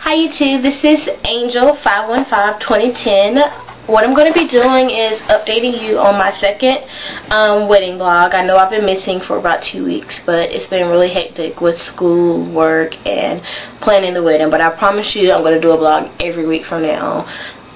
Hi YouTube, this is Angel 515-2010. What I'm going to be doing is updating you on my second wedding vlog. I know I've been missing for about 2 weeks, but it's been really hectic with school, work, and planning the wedding. But I promise you I'm going to do a vlog every week from now on.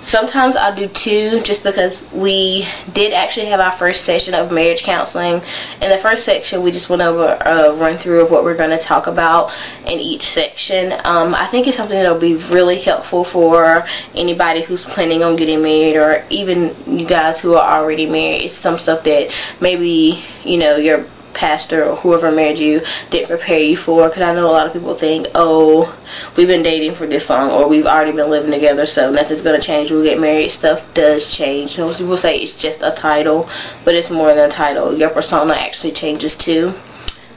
Sometimes I'll do 2 just because we did actually have our first session of marriage counseling. In the first section, we just went over a run through of what we're going to talk about in each section. I think it's something that will be really helpful for anybody who's planning on getting married, or even you guys who are already married. It's some stuff that maybe, you know, your pastor or whoever married you didn't prepare you for, because I know a lot of people think, oh, we've been dating for this long, or we've already been living together, so nothing's going to change when we get married. Stuff does change. Most people say it's just a title, but it's more than a title. Your persona actually changes too.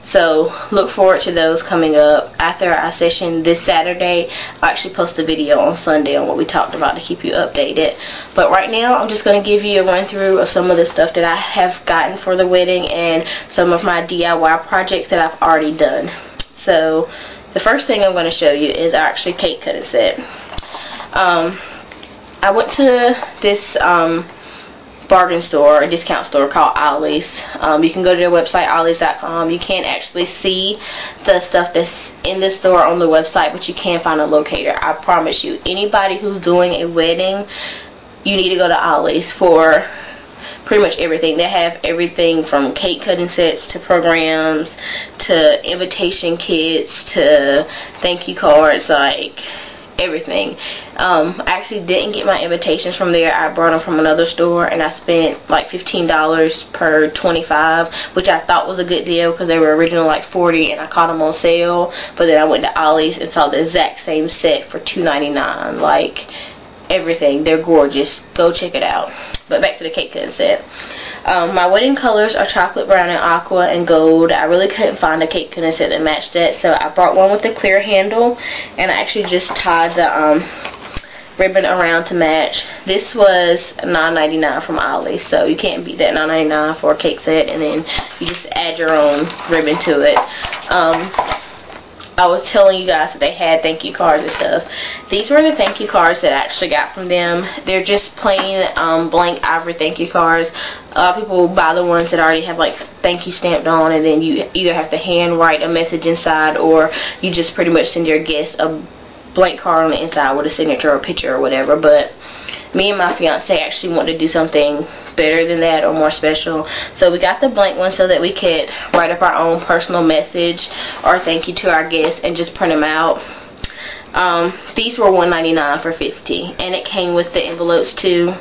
So look forward to those coming up. After our session this Saturday, I'll actually post a video on Sunday on what we talked about to keep you updated. But right now, I'm just going to give you a run through of some of the stuff that I have gotten for the wedding and some of my DIY projects that I've already done. So the first thing I'm going to show you is our actually cake cutting set. I went to this bargain store, a discount store called Ollie's. You can go to their website, ollies.com. You can't actually see the stuff that's in the store on the website, but you can find a locator. I promise you, anybody who's doing a wedding, you need to go to Ollie's for pretty much everything. They have everything from cake cutting sets to programs to invitation kits to thank you cards, like everything. I actually didn't get my invitations from there. I brought them from another store, and I spent like $15 per 25, which I thought was a good deal because they were originally like $40 and I caught them on sale. But then I went to Ollie's and saw the exact same set for $2.99. Like everything, they're gorgeous. Go check it out. But back to the cake cutting set. My wedding colors are chocolate brown and aqua and gold. I really couldn't find a cake cutting set that matched that, so I brought one with a clear handle, and I actually just tied the ribbon around to match. This was $9.99 from Ollie's, so you can't beat that $9.99 for a cake set, and then you just add your own ribbon to it. I was telling you guys that they had thank you cards and stuff. These were the thank you cards that I actually got from them. They're just plain blank ivory thank you cards. A lot of people buy the ones that already have like thank you stamped on, and then you either have to hand write a message inside, or you just pretty much send your guest a blank card on the inside with a signature or a picture or whatever. But me and my fiance actually want to do something better than that, or more special, so we got the blank one so that we could write up our own personal message or thank you to our guests and just print them out. These were $1.99 for 50, and it came with the envelopes too.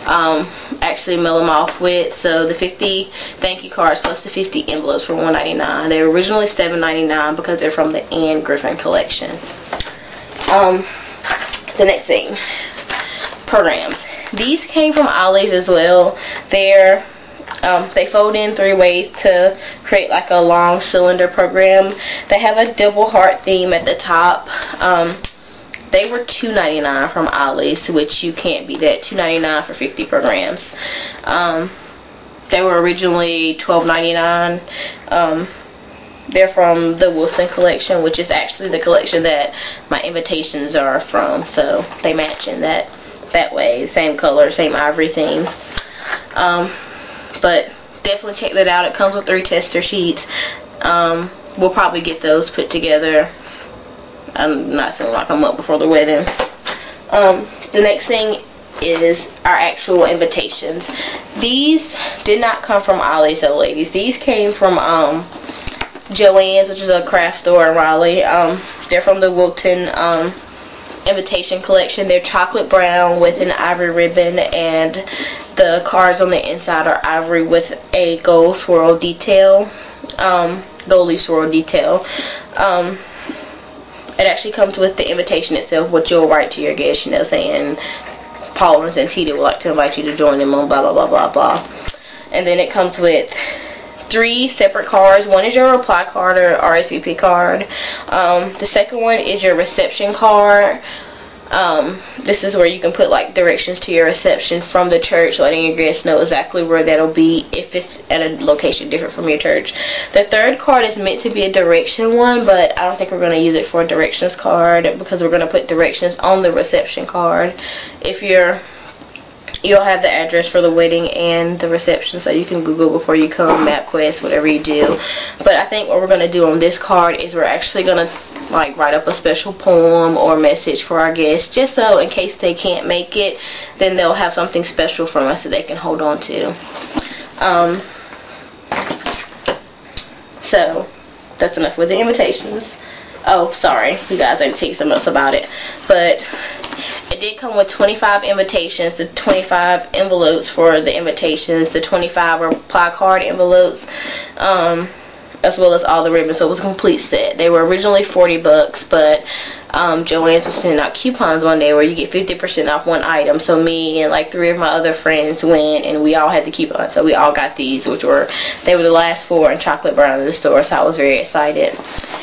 Actually mail them off with, so the 50 thank you cards plus the 50 envelopes for $1.99. They were originally $7.99 because they're from the Anne Griffin collection. The next thing, programs. These came from Ollie's as well. They fold in 3 ways to create like a long cylinder program. They have a double heart theme at the top. They were $2.99 from Ollie's, which you can't beat that. $2.99 for 50 programs. They were originally $12.99. They're from the Wilson collection, which is actually the collection that my invitations are from, so they match in that way. Same color, same ivory theme. But definitely check that out. It comes with 3 tester sheets. We'll probably get those put together. I'm not saying like a month before the wedding. The next thing is our actual invitations. These did not come from Ollie's, though, ladies. These came from Joann's, which is a craft store in Raleigh. They're from the Wilton invitation collection. They're chocolate brown with an ivory ribbon, and the cards on the inside are ivory with a gold swirl detail, gold leaf swirl detail. It actually comes with the invitation itself, which you'll write to your guests, you know, saying Paul and Santita would like to invite you to join them on blah blah blah blah blah. And then it comes with 3 separate cards. One is your reply card or RSVP card. The second one is your reception card. This is where you can put like directions to your reception from the church, letting your guests know exactly where that'll be if it's at a location different from your church. The third card is meant to be a direction one, but I don't think we're going to use it for a directions card because we're going to put directions on the reception card. You'll have the address for the wedding and the reception, so you can Google before you come, MapQuest, whatever you do. But I think what we're going to do on this card is we're actually going to like write up a special poem or message for our guests, just so in case they can't make it, then they'll have something special from us that they can hold on to. So that's enough with the invitations. Oh, sorry, you guys, I didn't tell you something else about it. But it did come with 25 invitations, the 25 envelopes for the invitations, the 25 reply card envelopes, as well as all the ribbons. So it was a complete set. They were originally $40, but Joann's was sending out coupons one day where you get 50% off one item. So me and like 3 of my other friends went, and we all had the coupons. So we all got these, they were the last 4 in chocolate brown in the store. So I was very excited.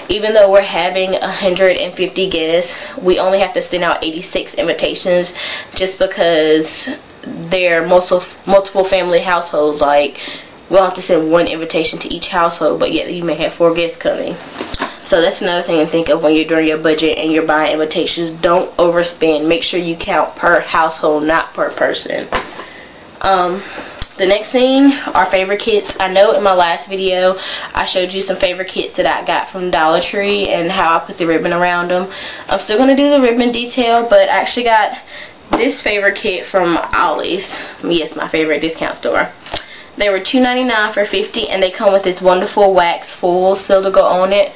Even though we're having 150 guests, we only have to send out 86 invitations, just because they're multiple family households. Like, we'll have to send 1 invitation to each household, but yet you may have 4 guests coming. So that's another thing to think of when you're doing your budget and you're buying invitations. Don't overspend. Make sure you count per household, not per person. The next thing are favor kits. I know in my last video I showed you some favor kits that I got from Dollar Tree and how I put the ribbon around them. I'm still going to do the ribbon detail, but I actually got this favor kit from Ollie's. Yes, my favorite discount store. They were $2.99 for 50, and they come with this wonderful wax foil seal to go on it.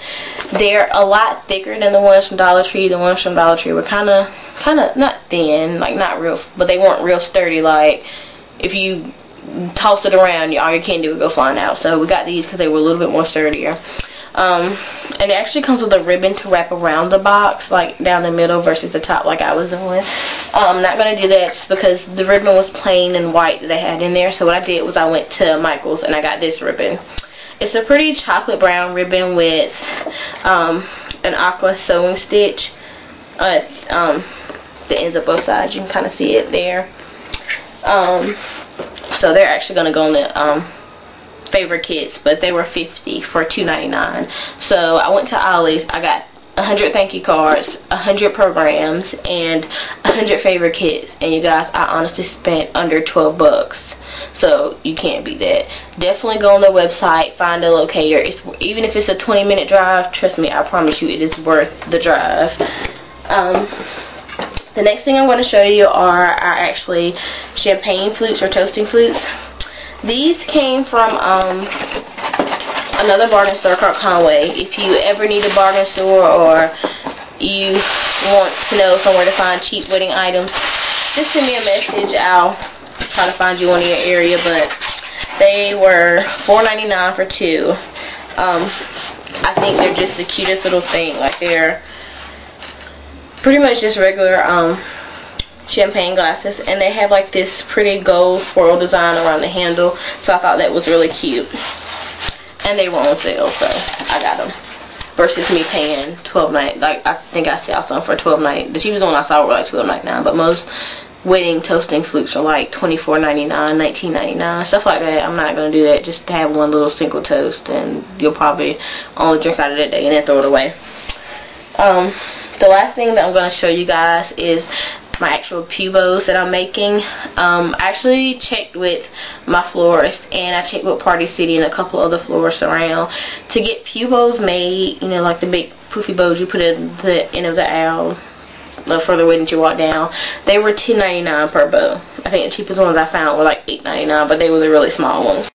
They're a lot thicker than the ones from Dollar Tree. The ones from Dollar Tree were kind of not thin, like not real, but they weren't real sturdy. Like if you toss it around, all your candy would go flying out. So we got these because they were a little bit more sturdier. And it actually comes with a ribbon to wrap around the box, like down the middle versus the top, like I was doing. I'm not going to do that just because the ribbon was plain and white that they had in there. So what I did was I went to Michael's and I got this ribbon. It's a pretty chocolate brown ribbon with an aqua sewing stitch at the ends of both sides. You can kind of see it there. So they're actually going to go on the favor kits, but they were 50 for $2.99. So I went to Ollie's. I got 100 thank you cards, 100 programs, and 100 favor kits. And you guys, I honestly spent under $12. So you can't beat that. Definitely go on their website, find a locator. Even if it's a 20-minute drive, trust me, I promise you it is worth the drive. The next thing I'm going to show you are our actually champagne flutes or toasting flutes. These came from another bargain store called Conway. If you ever need a bargain store or you want to know somewhere to find cheap wedding items, just send me a message. I'll try to find you one in your area. But they were $4.99 for 2. I think they're just the cutest little thing. Like, they're pretty much just regular champagne glasses, and they have like this pretty gold swirl design around the handle, so I thought that was really cute. And they were on sale, so I got them. Versus me paying $12.99. Like, I think I saw some for $12.99. The cheapest one I saw were like $12.99, but most wedding toasting flutes are like $24.99, $19.99, stuff like that. I'm not gonna do that just to have one little single toast, and you'll probably only drink out of that day and then throw it away. The last thing that I'm going to show you guys is my actual pew bows that I'm making. I actually checked with my florist, and I checked with Party City and a couple other florists around to get pew bows made, you know, like the big poofy bows you put in the end of the aisle for the wedding you walk down. They were $10.99 per bow. I think the cheapest ones I found were like $8.99, but they were the really small ones.